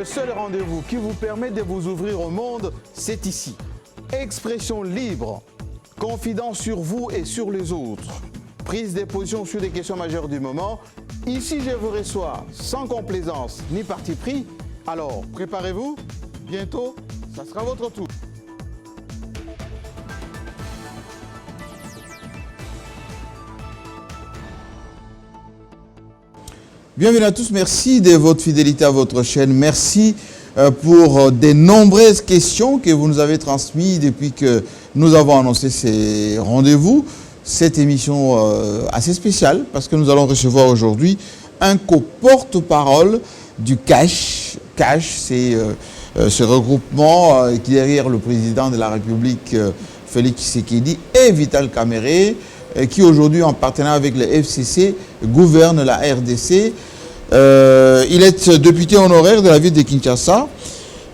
Le seul rendez-vous qui vous permet de vous ouvrir au monde, c'est ici. Expression libre, confidence sur vous et sur les autres, prise de position sur des questions majeures du moment. Ici, je vous reçois sans complaisance ni parti pris. Alors, préparez-vous, bientôt, ça sera votre tour. Bienvenue à tous, merci de votre fidélité à votre chaîne, merci pour des nombreuses questions que vous nous avez transmises depuis que nous avons annoncé ces rendez-vous. Cette émission assez spéciale parce que nous allons recevoir aujourd'hui un co-porte-parole du CASH. CASH, c'est ce regroupement qui est derrière le président de la République, Félix Tshisekedi, et Vital Kamerhe, qui aujourd'hui, en partenariat avec le FCC, gouverne la RDC. Il est député honoraire de la ville de Kinshasa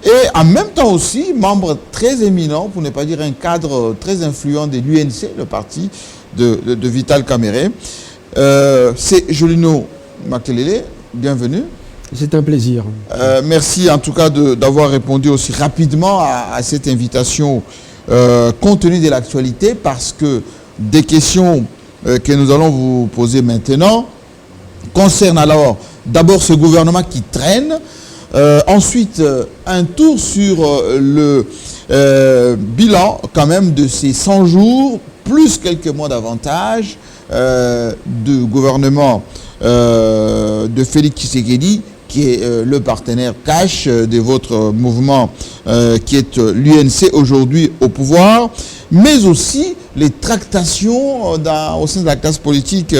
et en même temps aussi membre très éminent, pour ne pas dire un cadre très influent de l'UNC, le parti de Vital Kamerhe. C'est Jolino Makelele, bienvenue. C'est un plaisir. Merci en tout cas d'avoir répondu aussi rapidement à cette invitation compte tenu de l'actualité, parce que des questions que nous allons vous poser maintenant concernent alors d'abord ce gouvernement qui traîne, ensuite un tour sur le bilan quand même de ces 100 jours, plus quelques mois d'avantage du gouvernement de Félix Tshisekedi, qui est le partenaire cash de votre mouvement qui est l'UNC aujourd'hui au pouvoir, mais aussi les tractations au sein de la classe politique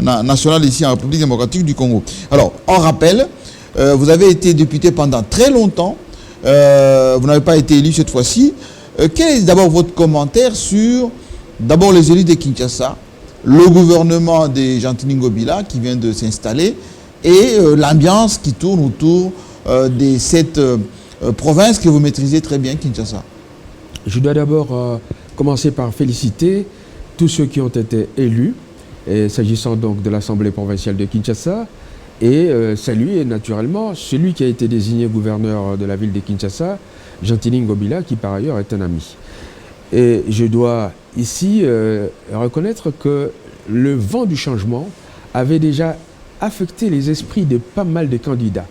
nationale ici en République démocratique du Congo. Alors, on rappelle, vous avez été député pendant très longtemps, vous n'avez pas été élu cette fois-ci. Quel est d'abord votre commentaire sur d'abord les élus de Kinshasa, le gouvernement de Gentil Ngobila qui vient de s'installer, et l'ambiance qui tourne autour de cette province que vous maîtrisez très bien, Kinshasa? Je dois d'abord commencer par féliciter tous ceux qui ont été élus, s'agissant donc de l'Assemblée provinciale de Kinshasa, et saluer naturellement celui qui a été désigné gouverneur de la ville de Kinshasa, Gentil Ngobila, qui par ailleurs est un ami. Et je dois ici reconnaître que le vent du changement avait déjà affecté les esprits de pas mal de candidats.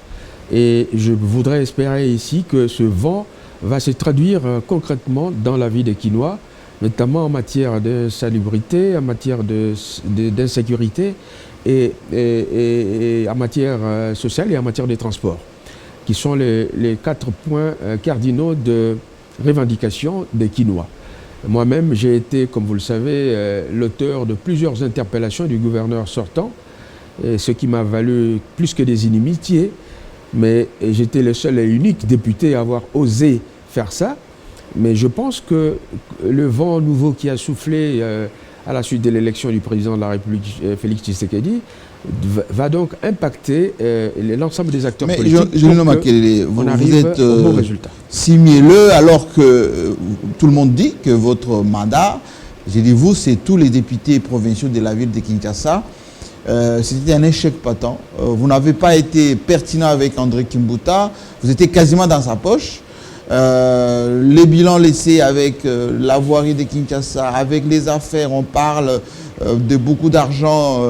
Et je voudrais espérer ici que ce vent va se traduire concrètement dans la vie des Kinois, notamment en matière de salubrité, en matière d'insécurité et en matière sociale et en matière des transports, qui sont les 4 points cardinaux de revendication des Kinois. Moi-même, j'ai été, comme vous le savez, l'auteur de plusieurs interpellations du gouverneur sortant, ce qui m'a valu plus que des inimitiés, mais j'étais le seul et unique député à avoir osé faire ça. Mais je pense que le vent nouveau qui a soufflé à la suite de l'élection du président de la République, Félix Tshisekedi, va donc impacter l'ensemble des acteurs politiques. Mais Jolino Makelele, vous êtes au bon résultat. Si mielleux, alors que tout le monde dit que votre mandat, j'ai dit vous, c'est tous les députés provinciaux de la ville de Kinshasa. C'était un échec patent. Vous n'avez pas été pertinent avec André Kimbuta. Vous étiez quasiment dans sa poche. Les bilans laissés avec la voirie de Kinshasa, avec les affaires, on parle de beaucoup d'argent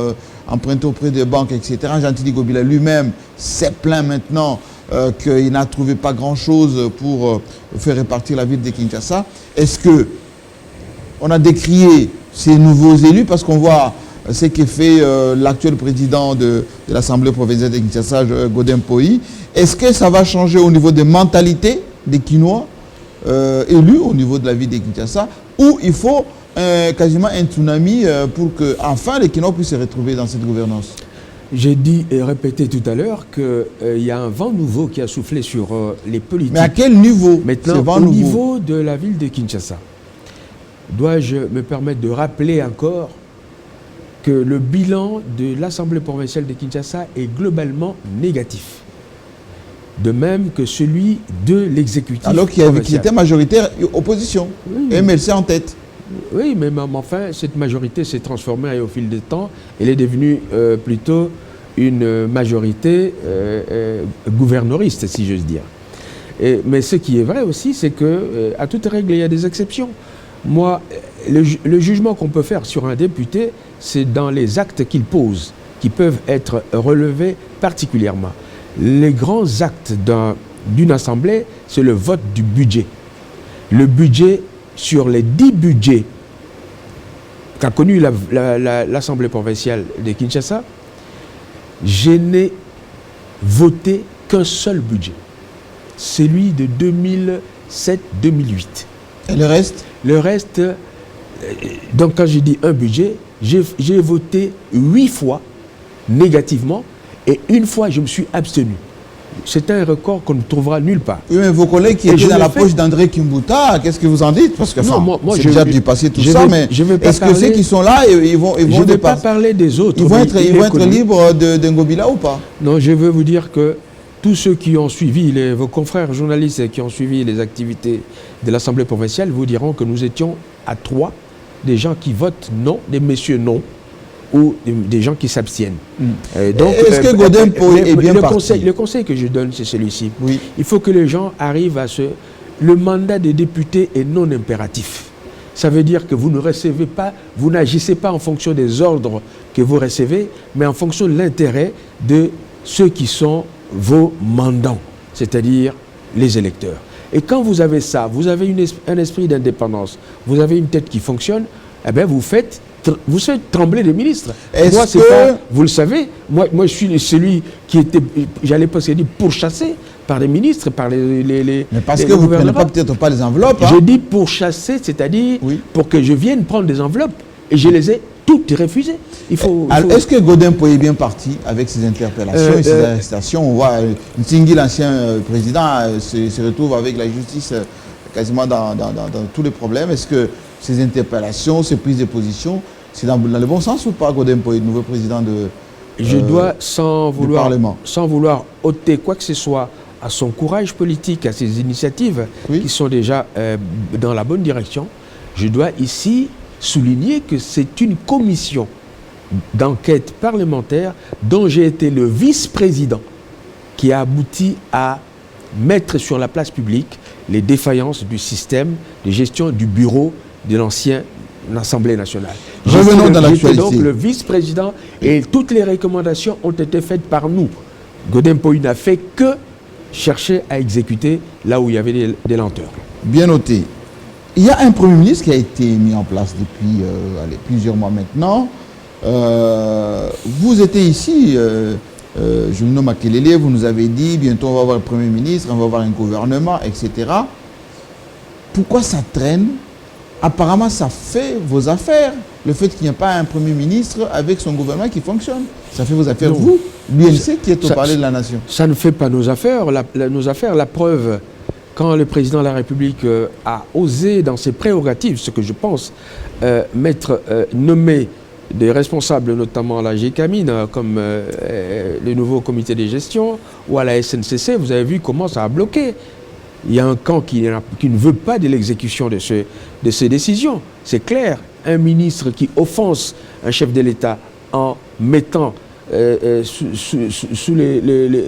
emprunté auprès des banques, etc. Gentil Ngobila lui-même s'est plaint maintenant qu'il n'a trouvé pas grand-chose pour faire répartir la ville de Kinshasa. Est-ce que on a décrié ces nouveaux élus, parce qu'on voit ce que fait l'actuel président de l'Assemblée provinciale de Kinshasa, Godin Poyi? Est-ce que ça va changer au niveau des mentalités des Kinois élus au niveau de la ville de Kinshasa, ou il faut quasiment un tsunami pour que enfin les Kinois puissent se retrouver dans cette gouvernance? J'ai dit et répété tout à l'heure qu'il y a un vent nouveau qui a soufflé sur les politiques. Mais à quel niveau? Maintenant, au niveau de la ville de Kinshasa, dois-je me permettre de rappeler encore que le bilan de l'Assemblée provinciale de Kinshasa est globalement négatif. De même que celui de l'exécutif. Alors qu'il était majoritaire opposition, oui. MLC en tête. Oui, mais enfin, cette majorité s'est transformée au fil du temps. Elle est devenue plutôt une majorité gouverneuriste, si j'ose dire. Mais ce qui est vrai aussi, c'est qu'à toute règle, il y a des exceptions. Moi, le jugement qu'on peut faire sur un député, c'est dans les actes qu'il pose, qui peuvent être relevés particulièrement. Les grands actes d'une assemblée, c'est le vote du budget. Le budget, sur les 10 budgets qu'a connu l'Assemblée provinciale de Kinshasa, je n'ai voté qu'un seul budget, celui de 2007-2008. Et le reste? Le reste, donc quand je dis un budget, j'ai voté 8 fois négativement et une fois je me suis abstenu. C'est un record qu'on ne trouvera nulle part. Oui, mais vos collègues qui étaient dans la poche d'André Kimbuta, qu'est-ce que vous en dites? Parce que c'est déjà dépassé tout ça, mais est-ce que ceux qui sont là, ils vont je ne vais pas parler des autres. Ils vont être libres de Ngobila ou pas? Non, je veux vous dire que tous ceux qui ont suivi, vos confrères journalistes qui ont suivi les activités de l'Assemblée provinciale vous diront que nous étions à 3 des gens qui votent non, des messieurs non, ou des gens qui s'abstiennent. Donc, est-ce que Godin est bien parti? Le conseil que je donne, c'est celui-ci. Oui. Il faut que les gens arrivent à Le mandat des députés est non impératif. Ça veut dire que vous ne recevez pas, vous n'agissez pas en fonction des ordres que vous recevez, mais en fonction de l'intérêt de ceux qui sont vos mandants, c'est-à-dire les électeurs. Et quand vous avez ça, vous avez un esprit d'indépendance, vous avez une tête qui fonctionne, eh bien vous faites trembler les ministres. Moi, c'est pas, vous le savez, moi je suis celui qui était, j'allais pas se dire, pourchassé par les ministres, par les mais parce que vous ne prenez peut-être pas les enveloppes. Je dis pourchasser, c'est-à-dire pour que je vienne prendre des enveloppes. Et je les ai toutes refusées. Est-ce que Godin est bien parti avec ses interpellations et ses arrestations? On voit Ntingui, l'ancien président, se retrouve avec la justice quasiment dans tous les problèmes. Est-ce que ces interpellations, ces prises de position, c'est dans le bon sens ou pas, Godin Poye, nouveau président Je dois, sans du Parlement, sans vouloir ôter quoi que ce soit à son courage politique, à ses initiatives qui sont déjà dans la bonne direction, je dois ici souligner que c'est une commission d'enquête parlementaire dont j'ai été le vice-président qui a abouti à mettre sur la place publique les défaillances du système de gestion du bureau de l'ancienne Assemblée nationale. Revenons dans l'actualité. J'étais donc le vice-président et toutes les recommandations ont été faites par nous. Godin Poye n'a fait que chercher à exécuter là où il y avait des lenteurs. Bien noté. Il y a un Premier ministre qui a été mis en place depuis plusieurs mois maintenant. Vous étiez ici, Juno Makelele, vous nous avez dit bientôt on va avoir un Premier ministre, on va avoir un gouvernement, etc. Pourquoi ça traîne? Apparemment, ça fait vos affaires. Le fait qu'il n'y ait pas un Premier ministre avec son gouvernement qui fonctionne. Ça fait vos affaires, vous, l'UNC qui est au palais de la Nation. Ça ne fait pas nos affaires. La preuve, quand le président de la République a osé, dans ses prérogatives, ce que je pense, nommer des responsables, notamment à la GECAMINE, comme le nouveau comité de gestion, ou à la SNCC, vous avez vu comment ça a bloqué. Il y a un camp qui ne veut pas de l'exécution de ces décisions. C'est clair. Un ministre qui offense un chef de l'État en mettant sous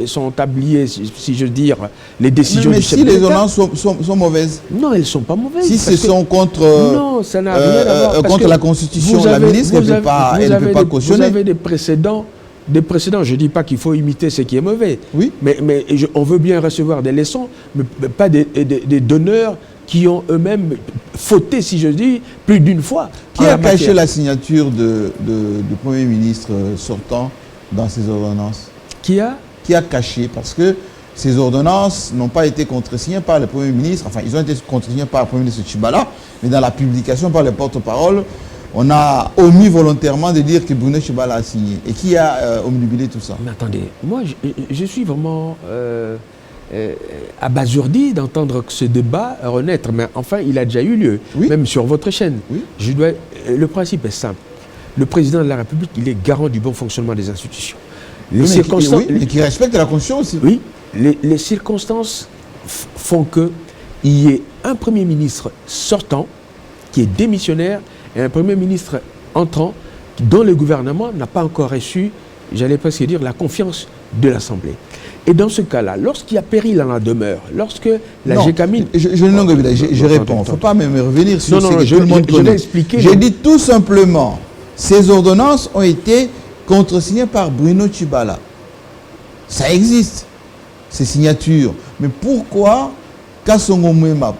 son tablier, si je veux dire, les décisions du chef de l'État. Mais si les ordonnances sont mauvaises? Non, elles ne sont pas mauvaises. Si ce sont contre, ça n'a rien à voir, contre la Constitution, la ministre, elle ne peut pas cautionner. Vous avez des précédents. Je ne dis pas qu'il faut imiter ce qui est mauvais, mais on veut bien recevoir des leçons, mais pas des donneurs qui ont eux-mêmes fauté, si je dis, plus d'une fois. Qui a caché la signature du Premier ministre sortant dans ces ordonnances? Qui a caché? Parce que ces ordonnances n'ont pas été contresignées par le Premier ministre, enfin ils ont été contresignées par le Premier ministre Tshibala, mais dans la publication par le porte-parole, on a omis volontairement de dire que Bruno Tshibala a signé. Et qui a omnubilé tout ça? Mais attendez, moi je suis vraiment abasourdi d'entendre ce débat renaître. Mais enfin, il a déjà eu lieu, même sur votre chaîne. Le principe est simple. Le président de la République, il est garant du bon fonctionnement des institutions. Mais qui respecte la Constitution aussi. Oui, les circonstances font qu'il y ait un Premier ministre sortant qui est démissionnaire et un Premier ministre entrant dont le gouvernement n'a pas encore reçu j'allais presque dire, la confiance de l'Assemblée. Et dans ce cas-là, lorsqu'il y a péril en la demeure, lorsque la GECAMINE... Je réponds. Il ne faut pas me revenir sur ce que je, tout le monde connaît. Je vais expliquer. J'ai dit tout simplement, ces ordonnances ont été contresignées par Bruno Tshibala. Ça existe, ces signatures. Mais pourquoi Kasongo Mwema,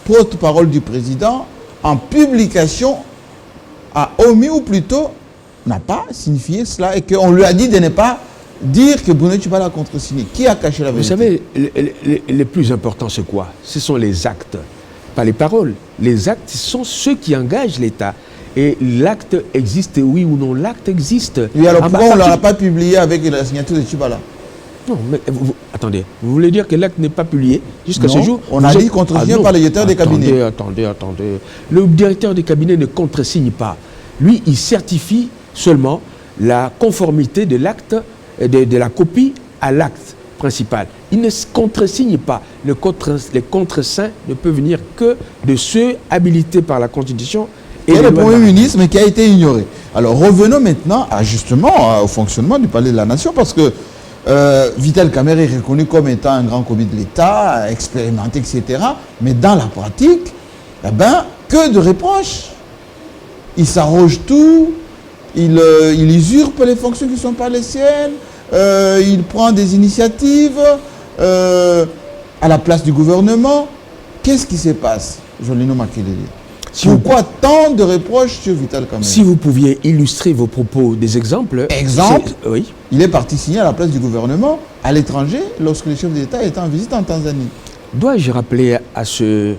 porte-parole du président, en publication, a omis ou plutôt n'a pas signifié cela et qu'on lui a dit de ne pas dire que Bruno Tshibala a contresigné. Qui a caché la vérité? Vous savez, les plus importants, c'est quoi? Ce sont les actes, pas les paroles. Les actes sont ceux qui engagent l'État. Et l'acte existe, oui ou non, l'acte existe. Et alors pourquoi on ne l'a pas publié avec la signature de Tshibala? Non, mais attendez, vous voulez dire que l'acte n'est pas publié jusqu'à ce jour? On a dit contresigné par le directeur des cabinets. Attendez. Le directeur des cabinets ne contresigne pas. Lui, il certifie seulement la conformité de l'acte, de la copie à l'acte principal. Il ne contresigne pas. Les contreseins ne peuvent venir que de ceux habilités par la Constitution. Et le Premier ministre, mais qui a été ignoré. Alors revenons maintenant justement au fonctionnement du Palais de la Nation, parce que Vital Kamerhe est reconnu comme étant un grand commis de l'État, expérimenté, etc. Mais dans la pratique, eh ben, que de reproches. Il s'arroge tout, il usurpe les fonctions qui ne sont pas les siennes, il prend des initiatives à la place du gouvernement. Qu'est-ce qui se passe, Jolino Makelele? Pourquoi tant de reproches sur Vital Kamerhe? Si vous pouviez illustrer vos propos des exemples. Exemple, oui. Il est parti signer à la place du gouvernement à l'étranger lorsque le chef d'État était en visite en Tanzanie. Dois-je rappeler à ce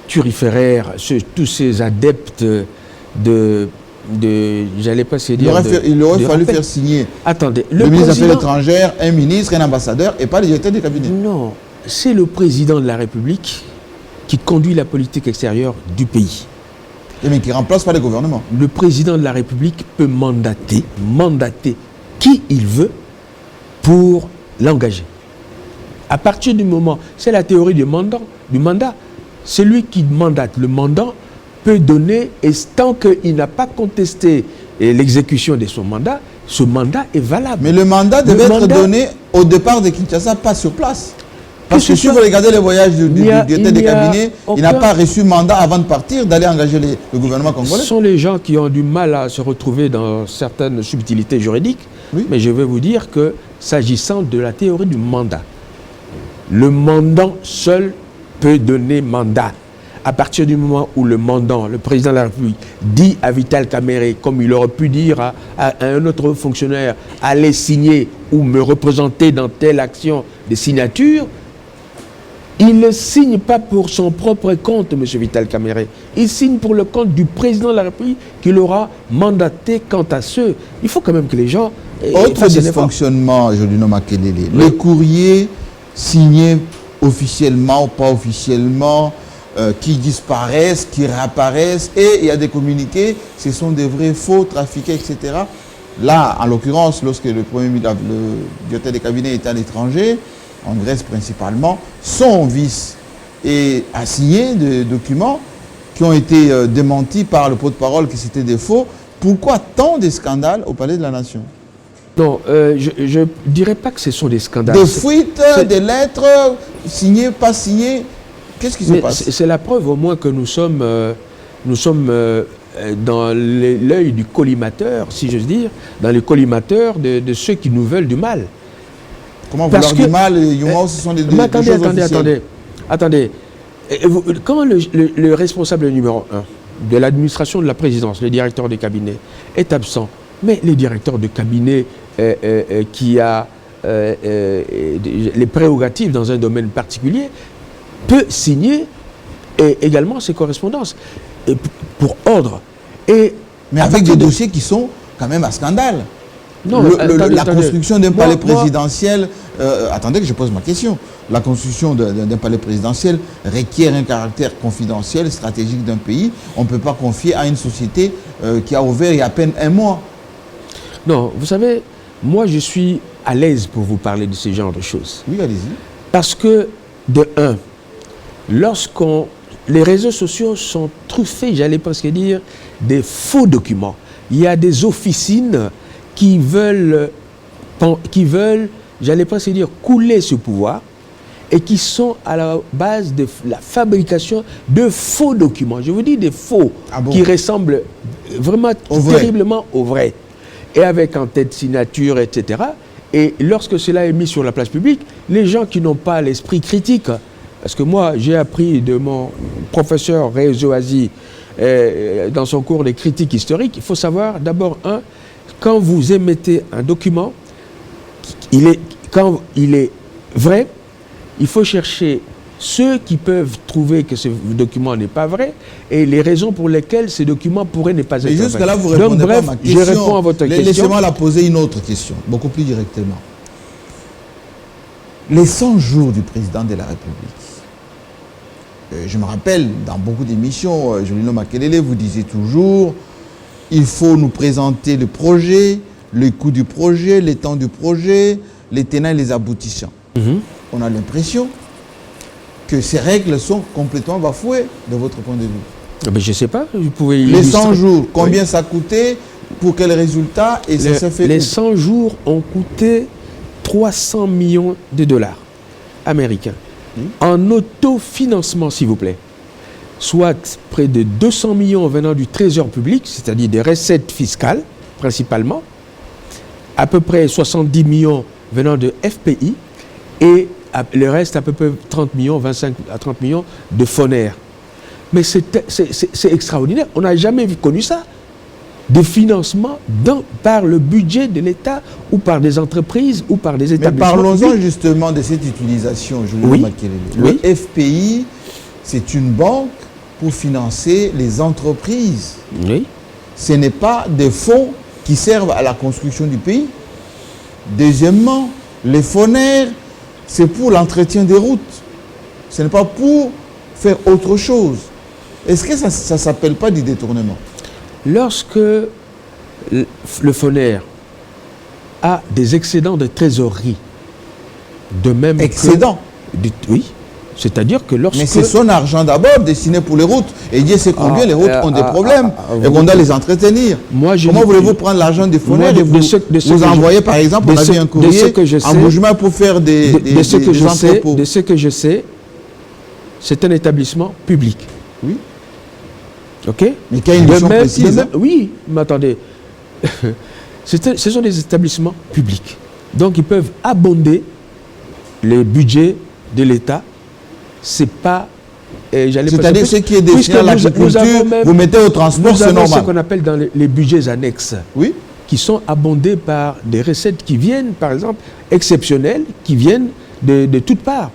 turiféraire, tous ces adeptes j'allais pas se dire... Il aurait fallu faire signer le ministre des Affaires étrangères, un ministre, un ambassadeur et pas le directeur du cabinet. Non, c'est le président de la République qui conduit la politique extérieure du pays. Mais qui remplace pas le gouvernement. Le président de la République peut mandater qui il veut pour l'engager. À partir du moment, c'est la théorie du mandat, celui qui mandate, le mandant peut donner, et tant qu'il n'a pas contesté l'exécution de son mandat, ce mandat est valable. Mais le mandat devait être donné au départ de Kinshasa, pas sur place. Parce que si vous regardez les voyages du directeur des cabinets, il n'a pas reçu mandat avant de partir d'aller engager le gouvernement congolais. Ce sont les gens qui ont du mal à se retrouver dans certaines subtilités juridiques. Oui. Mais je vais vous dire que s'agissant de la théorie du mandat, le mandant seul peut donner mandat. À partir du moment où le mandant, le président de la République, dit à Vital Kamerhe, comme il aurait pu dire à un autre fonctionnaire, allez signer ou me représenter dans telle action de signature, il ne signe pas pour son propre compte, M. Vital Kamerhe. Il signe pour le compte du président de la République qu'il aura mandaté quant à ceux. Il faut quand même que les gens... Autre dysfonctionnement, Jolino Makelele. Les courriers signés officiellement ou pas officiellement, qui disparaissent, qui réapparaissent, et il y a des communiqués, ce sont des vrais faux, trafiqués, etc. Là, en l'occurrence, lorsque le directeur des cabinets est à l'étranger, en Grèce principalement, son vice a signé des documents qui ont été démentis par le porte-parole que c'était des faux. Pourquoi tant de scandales au Palais de la Nation? Non, je ne dirais pas que ce sont des scandales. Des fuites, des lettres signées, pas signées. Qu'est-ce qui se passe? C'est la preuve au moins que nous sommes dans l'œil du collimateur, si j'ose dire, dans le collimateur de ceux qui nous veulent du mal. Comment vouloir du mal, ce sont des choses officielles. Attendez. Quand le responsable numéro 1 de l'administration de la présidence, le directeur de cabinet, est absent, mais le directeur de cabinet qui a les prérogatives dans un domaine particulier peut signer également ses correspondances pour ordre. Mais avec des dossiers qui sont quand même à scandale. Non, la construction d'un palais présidentiel, attendez que je pose ma question. La construction d'un palais présidentiel requiert un caractère confidentiel, stratégique d'un pays. On ne peut pas confier à une société qui a ouvert il y a à peine un mois. Non, vous savez, moi je suis à l'aise pour vous parler de ce genre de choses. Oui, allez-y. Parce que, de un, les réseaux sociaux sont truffés, j'allais presque dire, des faux documents. Il y a des officines qui veulent qui veulent, j'allais presque dire, couler ce pouvoir et qui sont à la base de la fabrication de faux documents. Je vous dis des faux qui ressemblent vraiment terriblement au vrai. Et avec en tête signature, etc. Et lorsque cela est mis sur la place publique, les gens qui n'ont pas l'esprit critique, parce que moi, j'ai appris de mon professeur Rézo Azi dans son cours de critique historique, il faut savoir d'abord, quand vous émettez un document, quand il est vrai, il faut chercher ceux qui peuvent trouver que ce document n'est pas vrai et les raisons pour lesquelles ce document pourrait ne pas être vrai. Mais jusque-là, vous répondez donc, bref, pas à ma question. Je réponds à votre question. Laissez-moi la poser une autre question, beaucoup plus directement. Les 100 jours du président de la République, je me rappelle, dans beaucoup d'émissions, Julino Makelele, vous disiez toujours, il faut nous présenter le projet, le coût du projet, les temps du projet, les tenants et les aboutissants. On a l'impression que ces règles sont complètement bafouées de votre point de vue. Mais je ne sais pas, vous pouvez les 100 jours, combien ça a coûté, pour quels résultats, et ça s'est fait Les 100 jours ont coûté 300 millions de dollars américains. En autofinancement, s'il vous plaît. Soit près de 200 millions venant du trésor public, c'est-à-dire des recettes fiscales, principalement. À peu près 70 millions venant de FPI, et le reste, à peu près 30 millions, 25 à 30 millions de FONER. Mais c'est extraordinaire. On n'a jamais connu ça. Des financements par le budget de l'État ou par des entreprises ou par des établissements. Mais parlons-en justement de cette utilisation, Julien Makelele. Le FPI, c'est une banque pour financer les entreprises. Oui. Ce n'est pas des fonds qui servent à la construction du pays. Deuxièmement, les FONER, c'est pour l'entretien des routes. Ce n'est pas pour faire autre chose. Est-ce que ça ne s'appelle pas du détournement? Lorsque le FONER a des excédents de trésorerie, de même excédents? Oui. C'est-à-dire que lorsque... Mais c'est son argent d'abord destiné pour les routes. Et Dieu sait combien les routes ont des problèmes et qu'on doit les entretenir. Comment voulez-vous prendre l'argent des FONER et vous envoyer, par exemple, on a vu un courrier en Bougema pour faire des entrepôts. De ce que je sais, c'est un établissement public. Oui. OK? Mais qu'il y a une mission précise. Oui, mais attendez. Ce sont des établissements publics. Donc, ils peuvent abonder les budgets de l'État. C'est pas... C'est-à-dire ce qui est destiné à l'agriculture, vous mettez au transport, c'est normal. Nous avons ce qu'on appelle dans les budgets annexes, oui, qui sont abondés par des recettes qui viennent, par exemple, exceptionnelles, qui viennent de toutes parts.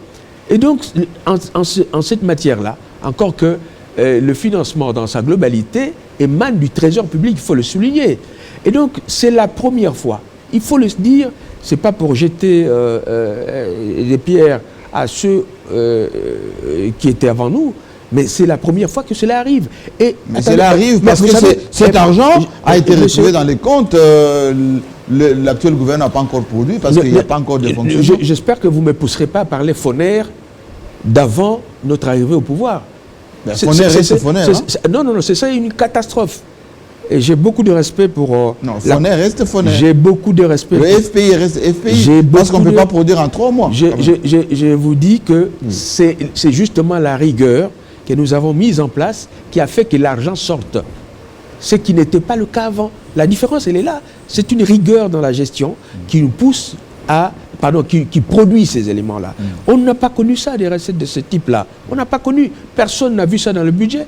Et donc, en cette matière-là, encore que le financement dans sa globalité émane du trésor public, il faut le souligner. Et donc, c'est la première fois. Il faut le dire, ce n'est pas pour jeter des pierres à ceux qui étaient avant nous, mais c'est la première fois que cela arrive. Mais cela arrive parce que cet argent a été retrouvé dans les comptes. L'actuel gouvernement n'a pas encore produit parce qu'il n'y a pas encore de fonctionnement. J'espère que vous ne me pousserez pas à parler FONER d'avant notre arrivée au pouvoir. FONER reste FONER. Non, c'est ça une catastrophe. Et j'ai beaucoup de respect pour... non, FONER reste FONER. J'ai beaucoup de respect. Le FPI reste FPI parce qu'on ne peut pas produire en 3 mois. Je vous dis que c'est justement la rigueur que nous avons mise en place qui a fait que l'argent sorte. Ce qui n'était pas le cas avant. La différence, elle est là. C'est une rigueur dans la gestion qui nous pousse à... Pardon, qui produit ces éléments-là. On n'a pas connu ça, des recettes de ce type-là. On n'a pas connu. Personne n'a vu ça dans le budget.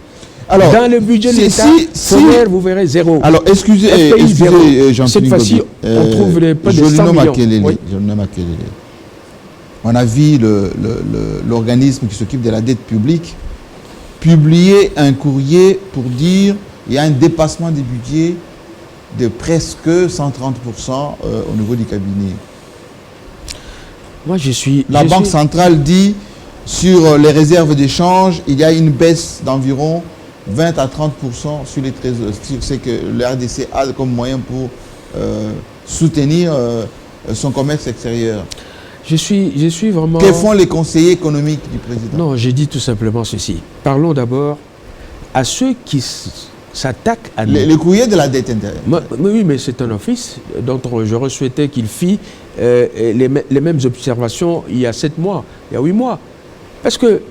Alors, dans le budget de l'État, FONER, vous verrez zéro. Alors, excusez Jean-Pierre. Cette fois-ci, on trouve pas de 100 millions. On a vu l'organisme qui s'occupe de la dette publique publier un courrier pour dire qu'il y a un dépassement des budgets de presque 130% au niveau du cabinet. Moi, La Banque centrale dit sur les réserves d'échange, il y a une baisse d'environ 20 à 30% sur les trésors. C'est que le RDC a comme moyen pour soutenir son commerce extérieur. Je suis vraiment... Que font les conseillers économiques du président? Non, j'ai dit tout simplement ceci. Parlons d'abord à ceux qui s'attaque à nous. Le courrier de la dette intérieure. Oui, mais c'est un office dont j'aurais souhaité qu'il fît les mêmes observations il y a 7 mois, il y a 8 mois. Parce que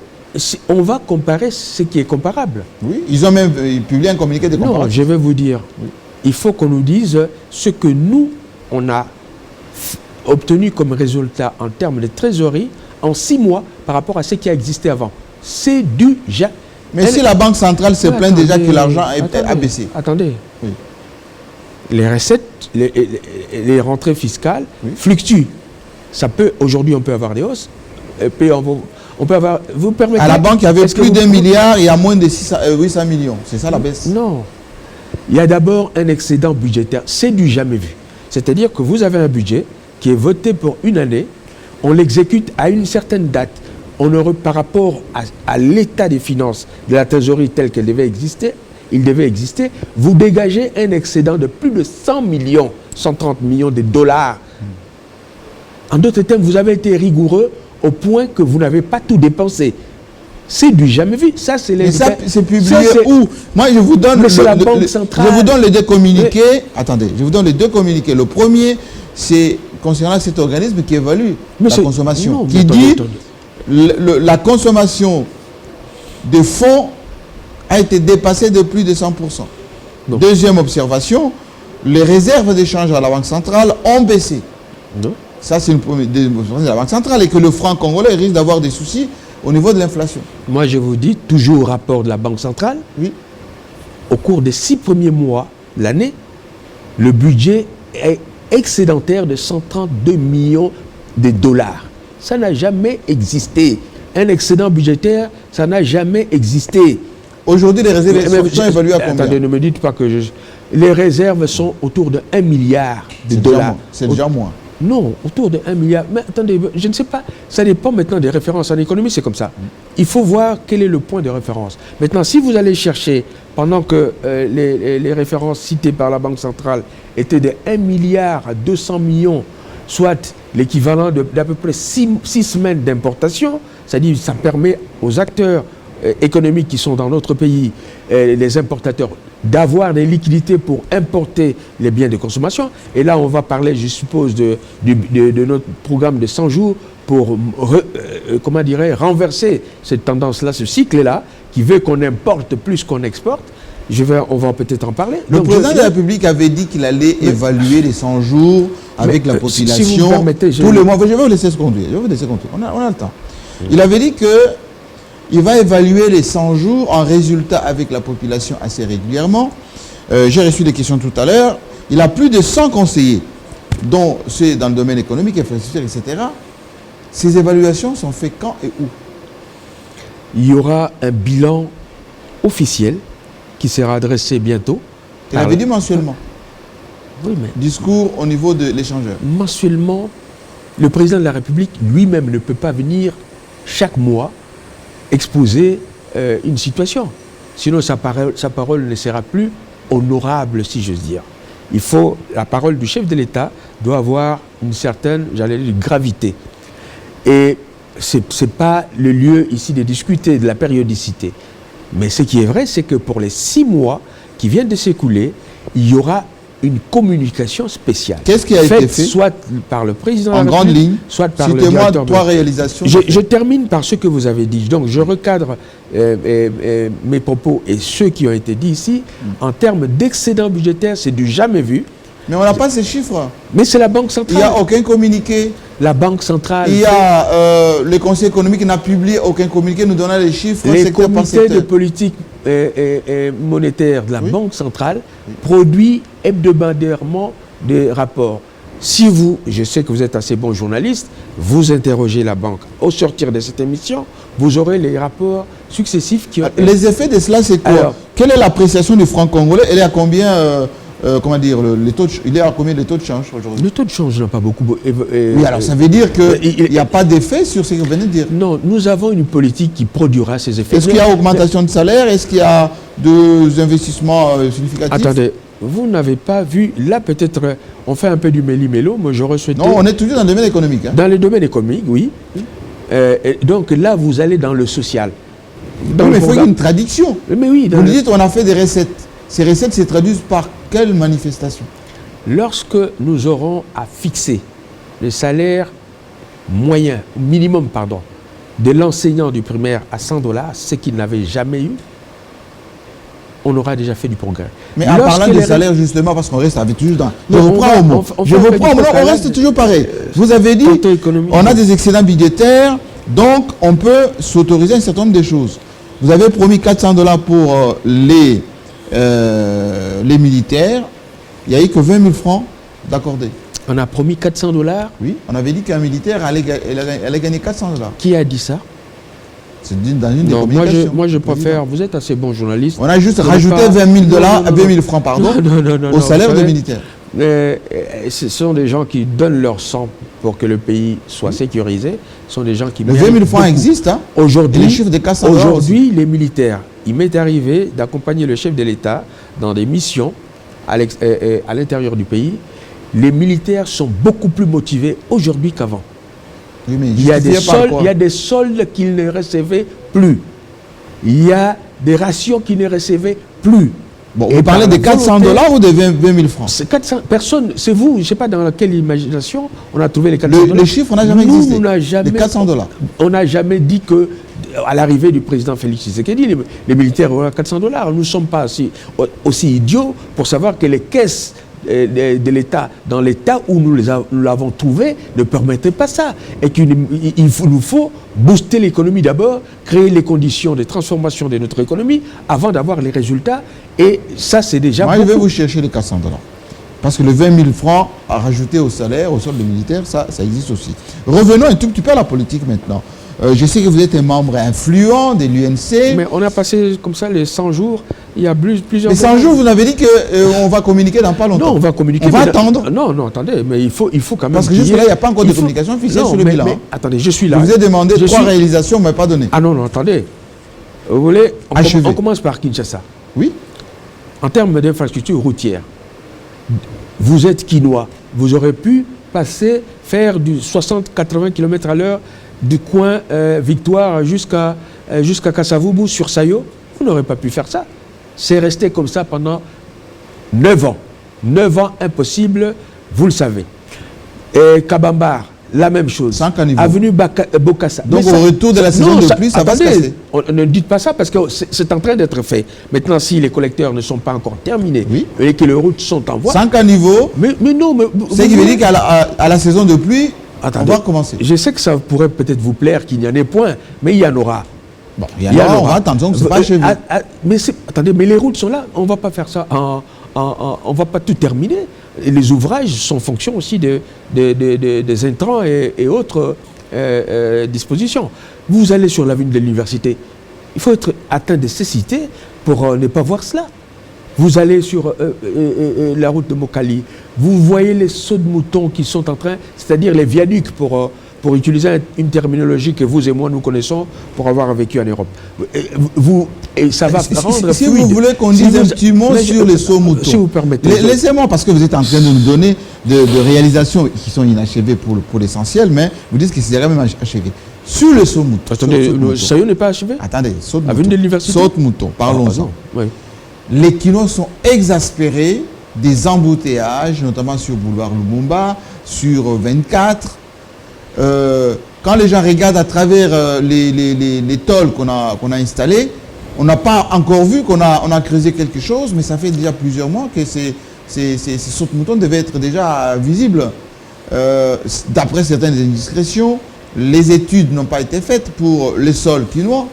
on va comparer ce qui est comparable. Oui, ils ont même publié un communiqué de comparaison. Non, je vais vous dire, il faut qu'on nous dise ce que nous, on a obtenu comme résultat en termes de trésorerie en 6 mois par rapport à ce qui a existé avant. C'est du... Mais si la Banque centrale se plaint déjà que l'argent a baissé. Attendez. Oui. Les recettes, les rentrées fiscales fluctuent. Ça peut, aujourd'hui, on peut avoir des hausses. Et puis on peut avoir... Vous permettez... À la banque, il y avait plus d'1 milliard, il y a moins de 800 millions. C'est ça la baisse? Non. Il y a d'abord un excédent budgétaire. C'est du jamais vu. C'est-à-dire que vous avez un budget qui est voté pour une année, on l'exécute à une certaine date. Par rapport à l'état des finances de la trésorerie telle qu'elle devait exister, vous dégagez un excédent de plus de 100 millions, 130 millions de dollars. En d'autres termes, vous avez été rigoureux au point que vous n'avez pas tout dépensé. C'est du jamais vu. Ça, c'est les... Mais ça, c'est publié où? Moi, je vous donne... la Banque centrale. Je vous donne les deux communiqués. Attendez, je vous donne les deux communiqués. Le premier, c'est concernant cet organisme qui évalue la consommation. Qui dit la consommation de fonds a été dépassée de plus de 100%. Non. Deuxième observation, les réserves d'échange à la Banque centrale ont baissé. Non. Ça, c'est une première observation de la Banque centrale et que le franc congolais risque d'avoir des soucis au niveau de l'inflation. Moi, je vous dis, toujours au rapport de la Banque centrale, au cours des 6 premiers mois de l'année, le budget est excédentaire de 132 millions de dollars. Ça n'a jamais existé. Un excédent budgétaire, ça n'a jamais existé. Aujourd'hui, les réserves sont évaluées à combien? Attendez, ne me dites pas que les réserves sont autour de 1 milliard de dollars. C'est déjà moins. Non, autour de 1 milliard. Mais attendez, je ne sais pas. Ça dépend maintenant des références. En économie, c'est comme ça. Il faut voir quel est le point de référence. Maintenant, si vous allez chercher, pendant que les références citées par la Banque centrale étaient de 1 milliard à 200 millions, soit l'équivalent d'à peu près 6 semaines d'importation, c'est-à-dire ça permet aux acteurs économiques qui sont dans notre pays, les importateurs, d'avoir des liquidités pour importer les biens de consommation. Et là, on va parler, je suppose, de notre programme de 100 jours pour, renverser cette tendance-là, ce cycle-là, qui veut qu'on importe plus qu'on exporte. On va peut-être en parler. Le président de la République avait dit qu'il allait évaluer les 100 jours avec la population. Si vous permettez, tous les mois. Je vais vous laisser se conduire. On a le temps. Il avait dit qu'il va évaluer les 100 jours en résultat avec la population assez régulièrement. J'ai reçu des questions tout à l'heure. Il a plus de 100 conseillers, dont ceux dans le domaine économique, infrastructure, etc. Ces évaluations sont faites quand et où? Il y aura un bilan officiel qui sera adressé bientôt. Il avait dit mensuellement. Oui, mais... Discours au niveau de l'échangeur. Mensuellement, le président de la République lui-même ne peut pas venir chaque mois exposer une situation. Sinon, sa parole ne sera plus honorable, si j'ose dire. La parole du chef de l'État doit avoir une certaine, j'allais dire, gravité. Et ce n'est pas le lieu ici de discuter de la périodicité. Mais ce qui est vrai, c'est que pour les 6 mois qui viennent de s'écouler, il y aura une communication spéciale. Qu'est-ce qui a été fait? Soit par le président en grande ligne, soit par le directeur. Trois réalisations. Je termine par ce que vous avez dit. Donc, je recadre mes propos et ceux qui ont été dits ici. En termes d'excédent budgétaire, c'est du jamais vu. Mais on n'a pas ces chiffres. Mais c'est la Banque centrale. Il n'y a aucun communiqué. La Banque centrale. Il y a le Conseil économique n'a publié aucun communiqué nous donnant les chiffres. Les comités de politique monétaire de la Banque centrale produit hebdomadairement des rapports. Si vous, je sais que vous êtes assez bon journaliste, vous interrogez la banque au sortir de cette émission, vous aurez les rapports successifs qui ont... Les effets de cela, c'est quoi? Alors, quelle est l'appréciation du franc congolais? Elle est à combien comment dire, il est à combien le taux de change aujourd'hui? Le taux de change n'a pas beaucoup... oui, alors ça veut dire qu'il n'y a pas d'effet sur ce que vous venez de dire? Non, nous avons une politique qui produira ces effets. Est-ce qu'il y a augmentation de salaire? Est-ce qu'il y a des investissements significatifs? Attendez, vous n'avez pas vu... Là, peut-être, on fait un peu du méli-mélo, mais j'aurais souhaité... Non, on est toujours dans le domaine économique. Hein. Dans le domaine économique, oui. Donc là, vous allez dans le social. Donc, il faut une traduction. Mais oui. Vous dites on a fait des recettes. ces recettes se traduisent par quelle manifestation? Lorsque nous aurons à fixer le salaire moyen, minimum, pardon, de l'enseignant du primaire à 100 $, ce qu'il n'avait jamais eu, on aura déjà fait du progrès. Mais en parlant des salaires, justement, parce qu'on reste avec toujours dans... Je reprends au mot. On reste toujours pareil. Vous avez dit, on a des excédents budgétaires, donc on peut s'autoriser un certain nombre de choses. Vous avez promis 400 $ pour les militaires. Il n'y a eu que 20 000 francs d'accordés. On a promis 400 $? Oui, on avait dit qu'un militaire allait gagner 400 $. Qui a dit ça? C'est dans une des communications. Moi, je préfère... Vous êtes assez bon journaliste. On a juste rajouté 20 000 francs au salaire des militaires. Ce sont des gens qui donnent leur sang pour que le pays soit sécurisé. Ce sont des gens qui... Les 20 000 francs existent. Hein? Aujourd'hui, les chiffres de 400 $. Aujourd'hui, les militaires, il m'est arrivé d'accompagner le chef de l'État dans des missions à l'intérieur du pays. Les militaires sont beaucoup plus motivés aujourd'hui qu'avant. Oui, mais il y a des soldes qu'ils ne recevaient plus. Il y a des rations qu'ils ne recevaient plus. Bon, vous parlez de 400 $ ou de 20 000 francs? C'est 400 personnes, c'est vous, je ne sais pas dans quelle imagination on a trouvé les 400 $. Le chiffre n'a jamais existé. Les 400 $. On n'a jamais dit que, à l'arrivée du président Félix Tshisekedi, les militaires auront 400 $. Nous ne sommes pas aussi idiots pour savoir que les caisses de l'État, dans l'État où nous l'avons trouvé, ne permettait pas ça. Et qu'il nous faut booster l'économie d'abord, créer les conditions de transformation de notre économie avant d'avoir les résultats. Et ça, c'est déjà... Moi, je vais vous chercher les 400 $. Parce que les 20 000 francs à rajouter au salaire, au solde militaire, ça existe aussi. Revenons un tout petit peu à la politique maintenant. Je sais que vous êtes un membre influent de l'UNC. Mais on a passé comme ça les 100 jours. Il y a plusieurs... Les 100 jours, vous avez dit qu'on va communiquer dans pas longtemps. Non, on va communiquer. On va attendre. Non, attendez, mais il faut quand même... Parce que jusque-là, il n'y a pas encore de communication officielle sur le bilan. Mais, attendez, je suis là. Je vous ai demandé 3 réalisations, mais pas donné. Ah non, attendez. Vous voulez... On commence par Kinshasa. Oui. En termes d'infrastructure routière, vous êtes quinois. Vous aurez pu faire du 60-80 km à l'heure du coin Victoire jusqu'à Kassavubu sur Sayo. Vous n'aurez pas pu faire ça. C'est resté comme ça pendant 9 ans. 9 ans, impossible, vous le savez. Et Kabambar, la même chose. Avenue Bokassa. Donc au retour de la saison de pluie, ça va se casser. Ne dites pas ça parce que c'est en train d'être fait. Maintenant, si les collecteurs ne sont pas encore terminés et que les routes sont en voie... 5 caniveaux. Mais non, mais... C'est qui veut dire qu'à la saison de pluie, on va commencer. Je sais que ça pourrait peut-être vous plaire qu'il n'y en ait point, mais il y en aura. Bon, il y en aura, on va attendre, c'est pas chez vous. Mais les routes sont là, on ne va pas faire ça, on ne va pas tout terminer. Et les ouvrages sont en fonction aussi des intrants et autres dispositions. Vous allez sur l'avenue de l'université, il faut être atteint de cécité pour ne pas voir cela. Vous allez sur la route de Mokali, vous voyez les sauts de moutons qui sont en train, c'est-à-dire les viaducs pour utiliser une terminologie que vous et moi nous connaissons pour avoir vécu en Europe. Et ça va rendre si vous voulez qu'on dise un petit mot sur les sauts moutons, si vous permettez. Laissez-moi, parce que vous êtes en train de nous donner de réalisations qui sont inachevées pour l'essentiel, mais vous dites que c'est quand même achevé. Sur les sauts moutons. Attendez, Sayo n'est pas achevé? Attendez, saut de Avenue de l'université. Saut de moutons, parlons-en. Oui. Les Quinois sont exaspérés des embouteillages, notamment sur boulevard Lumumba, sur 24. Quand les gens regardent à travers les tôles qu'on a installées, on n'a pas encore vu qu'on a creusé quelque chose, mais ça fait déjà plusieurs mois que ces sautes-moutons devaient être déjà visibles. D'après certaines indiscrétions, les études n'ont pas été faites pour les sols quinois,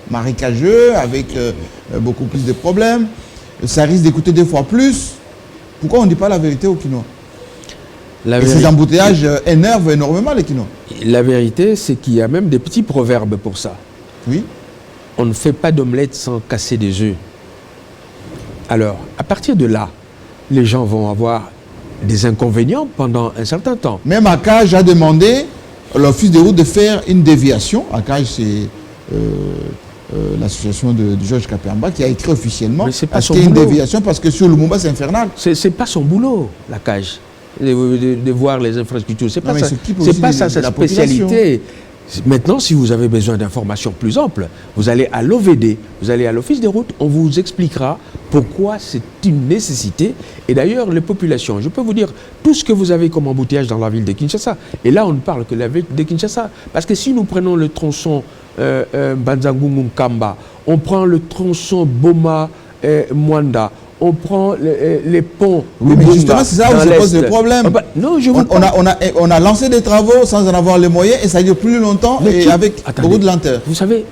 marécageux, avec beaucoup plus de problèmes. Ça risque de coûter 2 fois plus. Pourquoi on ne dit pas la vérité aux Quinois? Et ces embouteillages énervent énormément les Quinois. La vérité, c'est qu'il y a même des petits proverbes pour ça. Oui. On ne fait pas d'omelette sans casser des œufs. Alors, à partir de là, les gens vont avoir des inconvénients pendant un certain temps. Même Akage a demandé à l'office de route de faire une déviation. Akage, c'est l'association de Georges Kapemba qui a écrit officiellement à ce qu'il y ait une déviation parce que sur Lumumba, c'est infernal. C'est pas son boulot, l'Akage, de voir les infrastructures. C'est pas ça sa spécialité. Maintenant, si vous avez besoin d'informations plus amples, vous allez à l'OVD, vous allez à l'Office des routes, on vous expliquera pourquoi c'est une nécessité. Et d'ailleurs, les populations, je peux vous dire tout ce que vous avez comme embouteillage dans la ville de Kinshasa. Et là, on ne parle que de la ville de Kinshasa. Parce que si nous prenons le tronçon Banzangungu-Kamba, on prend le tronçon Boma-Mwanda, on prend les ponts. Oui, mais justement, c'est là où se pose le problème. Non, on a lancé des travaux sans en avoir les moyens et ça dure plus longtemps et avec beaucoup de lenteur. Vous savez,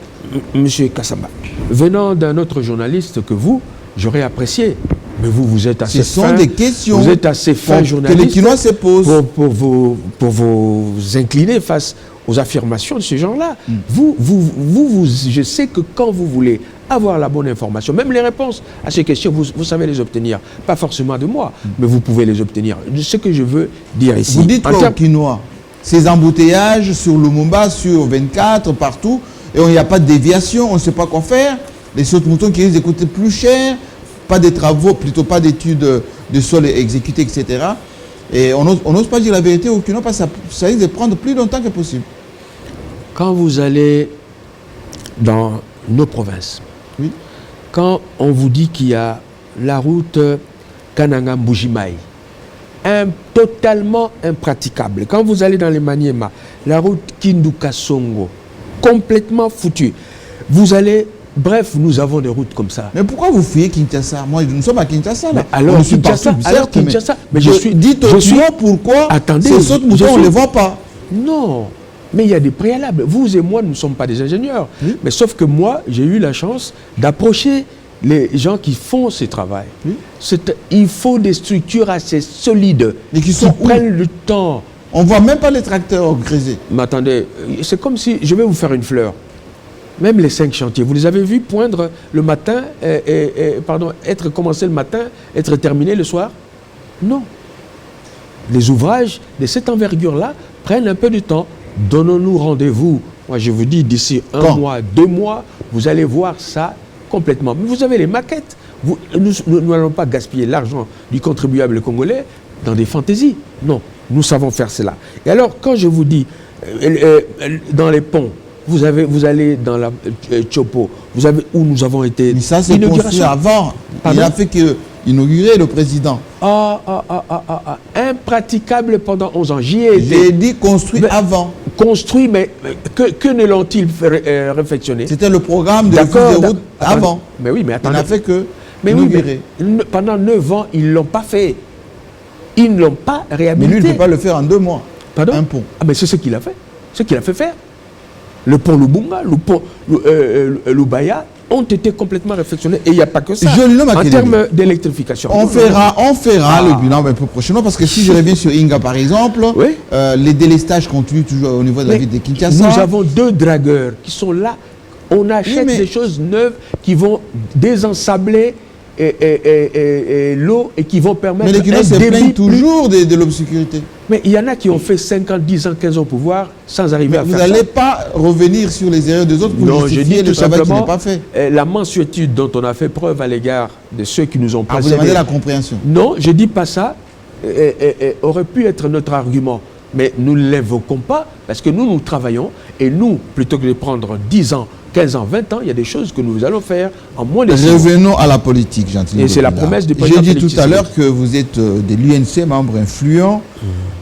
M. Kassamba, venant d'un autre journaliste que vous, j'aurais apprécié. Mais vous êtes assez fin. Ce sont des questions. Vous êtes assez fin journaliste. Que les Kinois se posent. Pour vous incliner face aux affirmations de ce genre-là. Je sais que quand vous voulez avoir la bonne information, même les réponses à ces questions, vous savez les obtenir. Pas forcément de moi, mais vous pouvez les obtenir. Ce que je veux dire ici... Vous dites quoi aux Kinois? Ces embouteillages sur Lumumba, sur 24, partout, et il n'y a pas de déviation, on ne sait pas quoi faire. Les sautes-moutons qui risquent de coûter plus cher, pas de travaux, plutôt pas d'études de sol exécutées, etc. Et on n'ose pas dire la vérité aux Kinois parce que ça risque de prendre plus longtemps que possible. Quand vous allez dans nos provinces, oui, quand on vous dit qu'il y a la route Kananga-Mbujimaï, totalement impraticable. Quand vous allez dans les Maniema, la route Kindu-Kasongo, complètement foutue. Vous allez... Bref, nous avons des routes comme ça. Mais pourquoi vous fuyez Kinshasa? Moi, nous sommes à Kinshasa. Là. Alors, Kinshasa, mais dites-moi pourquoi ces sautes-moutons, on ne les voit pas. Non, mais il y a des préalables. Vous et moi, nous ne sommes pas des ingénieurs. Oui. Mais sauf que moi, j'ai eu la chance d'approcher les gens qui font ce travail. Oui. Il faut des structures assez solides. Mais qui prennent le temps. On ne voit même pas les tracteurs grisés. Mais attendez, c'est comme si... Je vais vous faire une fleur. Même les 5 chantiers, vous les avez vus poindre le matin, être commencé le matin, être terminé le soir? Non. Les ouvrages de cette envergure-là prennent un peu de temps. Donnons-nous rendez-vous. Moi, je vous dis, d'ici 1 mois, 2 mois, vous allez voir ça complètement. Mais vous avez les maquettes. Nous n'allons pas gaspiller l'argent du contribuable congolais dans des fantaisies. Non, nous savons faire cela. Et alors, quand je vous dis, dans les ponts, vous allez dans la Chopo, où nous avons été. Mais ça, c'est construit avant. Pardon? Il a fait qu'inaugurer le président. Impraticable pendant 11 ans. J'ai dit construit avant. Construit, mais que ne l'ont-ils réfectionné? C'était le programme de l'Office des routes avant. Mais oui, mais attendez. Il n'a fait que inaugurer. Pendant 9 ans, ils ne l'ont pas fait. Ils ne l'ont pas réhabilité. Mais lui, il ne peut pas le faire en 2 mois. Pardon? Un pont. Ah, mais c'est ce qu'il a fait. Ce qu'il a fait faire. Le pont Lubunga, le pont Lubaya ont été complètement réfectionnés. Et il n'y a pas que ça. En termes d'électrification. On fera le bilan un peu prochainement. Parce que si je reviens sur Inga, par exemple, oui, les délestages continuent toujours au niveau de la ville de Kinshasa. Nous avons 2 dragueurs qui sont là. On achète des choses neuves qui vont désensabler l'eau et qui vont permettre... Mais les Kinois se plaignent toujours de l'obscurité. Mais il y en a qui ont fait 5 ans, 10 ans, 15 ans au pouvoir sans arriver à faire ça. Vous n'allez pas revenir sur les erreurs des autres pour justifier le travail qui n'est pas fait. La mansuétude dont on a fait preuve à l'égard de ceux qui nous ont précédés... vous demandez la compréhension. Non, je ne dis pas ça. Aurait pu être notre argument. Mais nous ne l'évoquons pas parce que nous travaillons et nous, plutôt que de prendre 10 ans, 15 ans, 20 ans, il y a des choses que nous allons faire en moins de 6 ans. Revenons à la politique, Gentil. Et c'est la promesse du président. J'ai dit tout à l'heure que vous êtes de l'UNC, membre influent.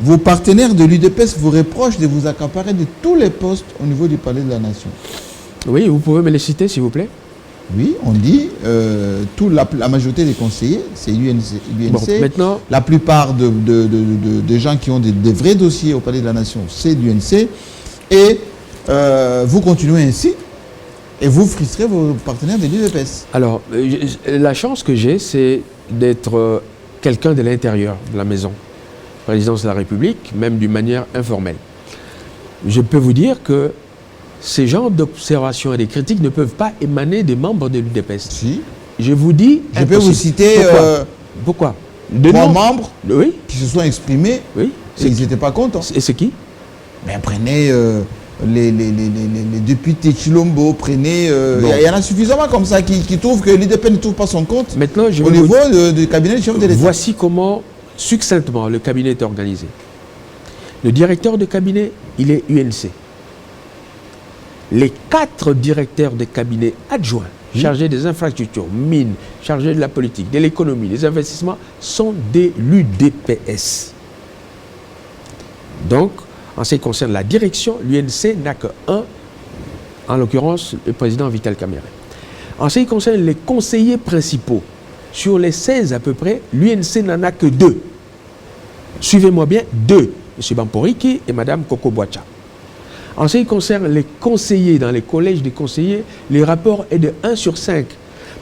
Vos partenaires de l'UDPS vous reprochent de vous accaparer de tous les postes au niveau du Palais de la Nation. Oui, vous pouvez me les citer, s'il vous plaît? Oui, on dit la majorité des conseillers, c'est l'UNC. Bon, maintenant, la plupart des gens qui ont des vrais dossiers au Palais de la Nation, c'est l'UNC. Et vous continuez ainsi. Et vous frustrez vos partenaires de l'UDPS. Alors, la chance que j'ai, c'est d'être quelqu'un de l'intérieur de la maison, présidence de la République, même d'une manière informelle. Je peux vous dire que ces genres d'observations et des critiques ne peuvent pas émaner des membres de l'UDPS. Si. Je vous dis... Je peux vous citer... Pourquoi 3 membres oui, qui se sont exprimés et ils n'étaient pas contents. Et c'est qui? Ben, prenez... les députés Chilombo, prenez... Il y en a suffisamment comme ça qui trouvent que l'UDP ne trouve pas son compte. Maintenant, au niveau du cabinet du chef de l'État. Voici comment, succinctement, le cabinet est organisé. Le directeur de cabinet, il est UNC. les 4 directeurs de cabinet adjoints chargés des infrastructures, mines, chargés de la politique, de l'économie, des investissements, sont de l'UDPS. Donc, en ce qui concerne la direction, l'UNC n'a qu'un, en l'occurrence le président Vital Kamerhe. En ce qui concerne les conseillers principaux, sur les 16 à peu près, l'UNC n'en a que 2. Suivez-moi bien, 2, M. Bamporiki et Mme Coco Boacha. En ce qui concerne les conseillers, dans les collèges des conseillers, le rapport est de 1 sur 5.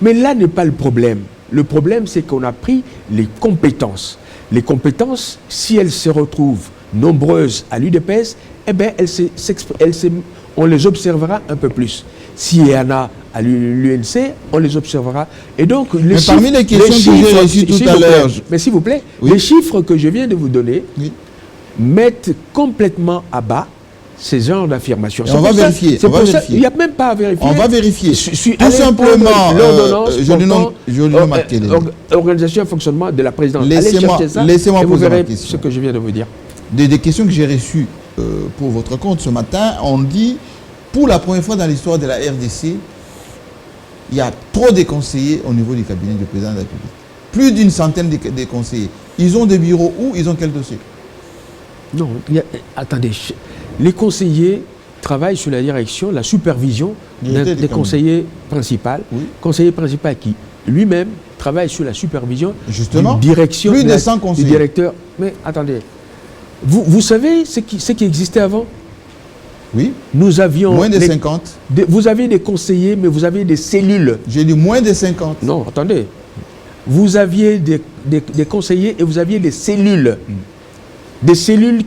Mais là n'est pas le problème. Le problème, c'est qu'on a pris les compétences. Les compétences, si elles se retrouvent nombreuses à l'UDPS, eh bien, on les observera un peu plus. S'il y en a à l'UNC, on les observera. Et donc, mais parmi les questions que j'ai reçues tout à l'heure... Mais s'il vous plaît, oui, les chiffres que je viens de vous donner, oui, mettent complètement à bas ces genres d'affirmations. On va vérifier. Il n'y a même pas à vérifier. On va vérifier. Tout simplement, je le nomme organisation et fonctionnement de la présidence. Laissez-moi poser ma question. Ce que je viens de vous dire. Des questions que j'ai reçues pour votre compte ce matin, on dit, pour la première fois dans l'histoire de la RDC, il y a trop de conseillers au niveau du cabinet du président de la République. Plus d'une centaine de conseillers. Ils ont des bureaux où? Ils ont quel dossier? Non, attendez. Les conseillers travaillent sous la direction, la supervision des conseillers principaux. Oui. Conseiller principal qui lui-même travaille sous la supervision justement d'une direction. Plus de 100 conseillers. Du directeur. Mais attendez, vous savez ce qui existait avant? Oui. Nous avions... Moins de 50. Vous aviez des conseillers, mais vous aviez des cellules. J'ai dit moins de 50. Non, attendez. Vous aviez des conseillers et vous aviez des cellules. Des cellules,